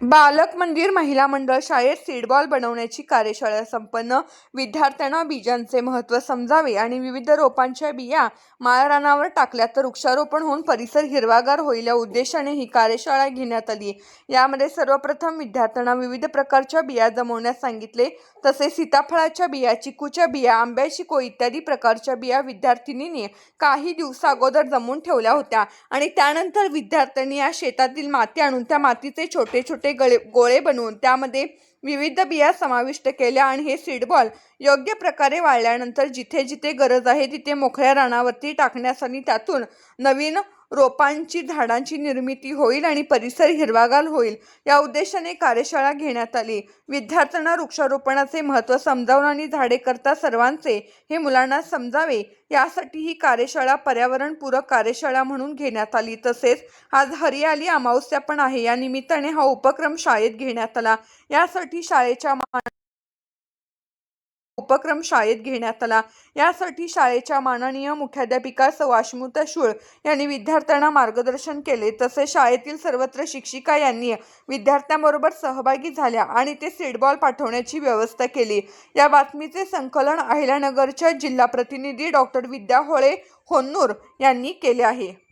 बालक मंदिर महिला मंडळ शाळेत सीडबॉल बनवण्याची कार्यशाळा संपन्न. विद्यार्थ्यांना बीजांचे महत्त्व समजावे आणि विविध रोपांच्या बिया माळरानावर टाकल्या तर वृक्षारोपण होऊन परिसर हिरवागार होईल या उद्देशाने ही कार्यशाळा घेण्यात आली. यामध्ये सर्वप्रथम विद्यार्थ्यांना विविध प्रकारच्या बिया जमवण्यास सांगितले. तसेच सीताफळाच्या बिया, चिकूच्या बिया, आंब्याची कोय इत्यादी प्रकारच्या बिया विद्यार्थिनींनी काही दिवसा अगोदर जमवून ठेवल्या होत्या आणि त्यानंतर विद्यार्थ्यांनी या शेतातील माती आणून त्या मातीचे छोटे छोटे गोळे बनवून त्यामध्ये विविध बिया समाविष्ट केल्या आणि हे सीडबॉल योग्य प्रकारे वाळल्यानंतर जिथे जिथे गरज आहे तिथे मोकळ्या रानावरती टाकण्यास आणि त्यातून नवीन रोपांची झाडांची निर्मिती होईल आणि परिसर हिरवागार होईल या उद्देशाने कार्यशाळा घेण्यात आली. विद्यार्थ्यांना वृक्षारोपणाचे महत्त्व समजावून आणि झाडे करता सर्वांचे हे मुलांना समजावे यासाठी ही कार्यशाळा पर्यावरणपूरक कार्यशाळा म्हणून घेण्यात आली. तसेच आज हरियाली अमावस्या पण आहे. या निमित्ताने हा उपक्रम शाळेत घेण्यात आला. यासाठी शाळेच्या माननीय मुख्याध्यापिका सौ अश्मिता शूळ यांनी विद्यार्थ्यांना मार्गदर्शन केले. तसेच शाळेतील सर्वत्र शिक्षिका यांनी विद्यार्थ्यांबरोबर सहभागी झाल्या आणि ते सीडबॉल पाठवण्याची व्यवस्था केली. या बातमीचे संकलन अहिल्यानगरच्या जिल्हा प्रतिनिधी डॉ. विद्या होळे होन्नूर यांनी केले आहे.